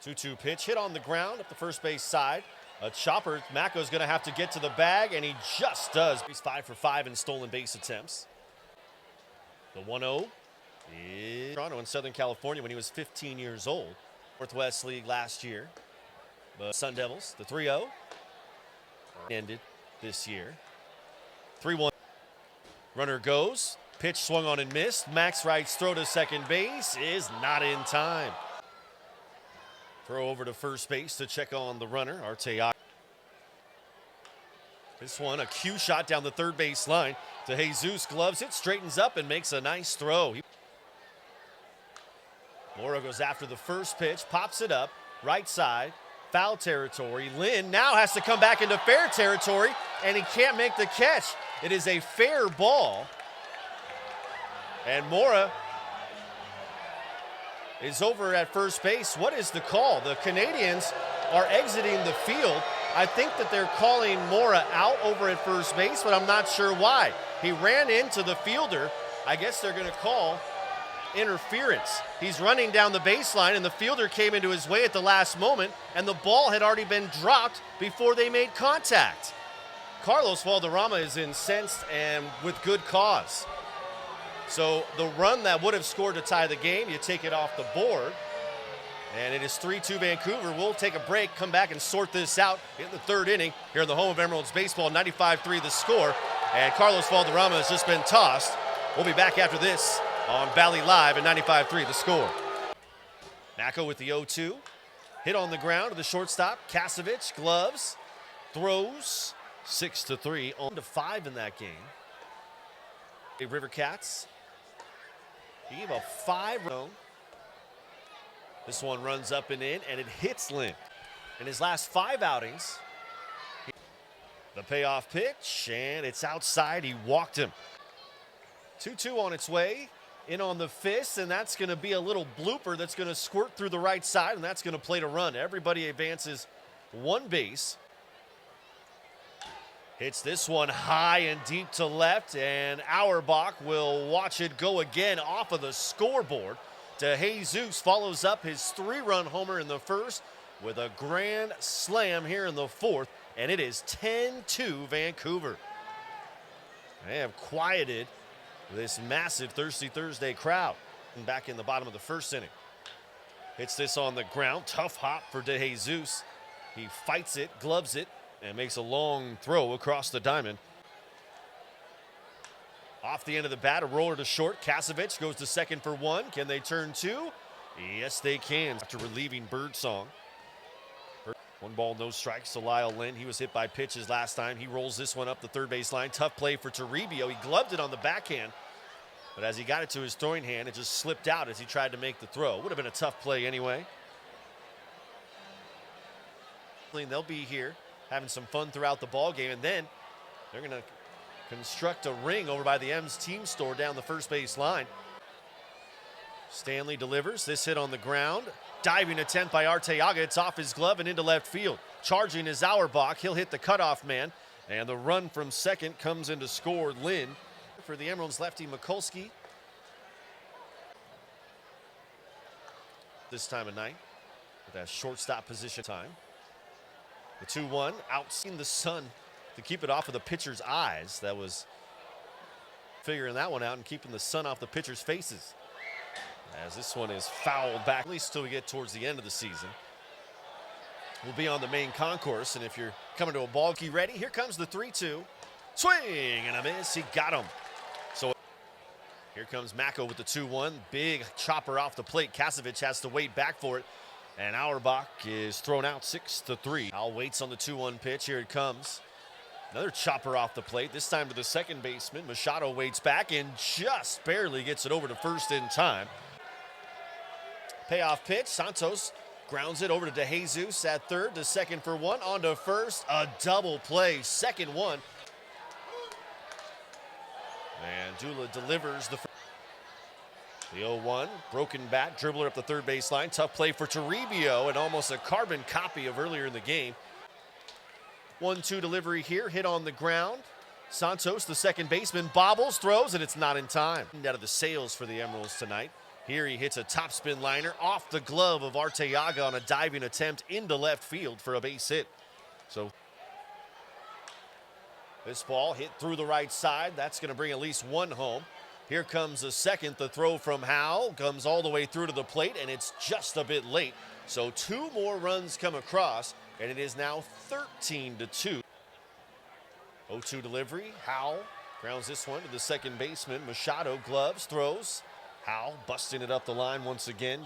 2-2 pitch, hit on the ground up the first base side. A chopper, Mako's gonna have to get to the bag, and he just does. He's 5 for 5 in stolen base attempts. The 1-0 is Toronto in Southern California when he was 15 years old. Northwest League last year. The Sun Devils, the 3-0, ended this year. 3-1. Runner goes, pitch swung on and missed. Max Wright's throw to second base is not in time. Throw over to first base to check on the runner, Arteaga. This one, a cue shot down the third base line to Jesus, gloves it, straightens up, and makes a nice throw. Mora goes after the first pitch, pops it up, right side, foul territory. Lynn now has to come back into fair territory, and he can't make the catch. It is a fair ball, and Mora is over at first base. What is the call? The Canadians are exiting the field. I think that they're calling Mora out over at first base, but I'm not sure why. He ran into the fielder. I guess they're going to call interference. He's running down the baseline, and the fielder came into his way at the last moment, and the ball had already been dropped before they made contact. Carlos Valderrama is incensed, and with good cause. So the run that would have scored to tie the game, you take it off the board. And it is 3-2 Vancouver. We'll take a break, come back and sort this out in the third inning here in the home of Emeralds baseball. 95-3 the score. And Carlos Valderrama has just been tossed. We'll be back after this on Valley Live at 95-3 the score. Mako with the 0-2. Hit on the ground to the shortstop. Kasevich, gloves, throws. 6-3, on to 5 in that game. The River Cats. He gave a 5-run. This one runs up and in, and it hits Lynn. In his last 5 outings, the payoff pitch, and it's outside. He walked him. 2-2 on its way. In on the fist, and that's going to be a little blooper that's going to squirt through the right side, and that's going to play to run. Everybody advances one base. Hits this one high and deep to left, and Auerbach will watch it go again off of the scoreboard. To Jesus, follows up his 3-run homer in the first with a grand slam here in the fourth, and it is 10-2 Vancouver. They have quieted this massive Thirsty Thursday crowd. And back in the bottom of the first inning. Hits this on the ground, tough hop for De Jesus. He fights it, gloves it, and makes a long throw across the diamond. Off the end of the bat, a roller to short. Kasevich goes to second for 1. Can they turn 2? Yes, they can. After relieving Birdsong. 1 ball, no strikes to Lyle Lynn. He was hit by pitches last time. He rolls this one up the third base line. Tough play for Toribio. He gloved it on the backhand, but as he got it to his throwing hand, it just slipped out as he tried to make the throw. Would have been a tough play anyway. They'll be here having some fun throughout the ball game, and then they're going to construct a ring over by the M's team store down the first base line. Stanley delivers this hit on the ground. Diving attempt by Arteaga. It's off his glove and into left field. Charging is Auerbach. He'll hit the cutoff man, and the run from second comes in to score Lynn. For the Emeralds lefty Mikulski this time of night with that shortstop position time. The 2-1 outseen the sun to keep it off of the pitcher's eyes. That was figuring that one out and keeping the sun off the pitcher's faces. As this one is fouled back, at least till we get towards the end of the season. We'll be on the main concourse, and if you're coming to a ball game ready, here comes the 3-2. Swing and a miss. He got him. So here comes Mako with the 2-1. Big chopper off the plate. Kasevich has to wait back for it. And Auerbach is thrown out 6-3. Al waits on the 2-1 pitch. Here it comes. Another chopper off the plate, this time to the second baseman. Machado waits back and just barely gets it over to first in time. Payoff pitch. Santos grounds it over to De Jesus at third, to second for 1. On to first. A double play. Second one. And Dula delivers the 0-1, broken bat, dribbler up the third base line. Tough play for Toribio, and almost a carbon copy of earlier in the game. 1-2 delivery here, hit on the ground. Santos, the second baseman, bobbles, throws, and it's not in time. Out of the sails for the Emeralds tonight. Here he hits a topspin liner off the glove of Arteaga on a diving attempt into left field for a base hit. So this ball hit through the right side. That's going to bring at least one home. Here comes the second. The throw from Howe comes all the way through to the plate, and it's just a bit late. So 2 more runs come across, and it is now 13-2. 0-2 delivery. Howe grounds this one to the second baseman. Machado gloves, throws. Howe busting it up the line once again.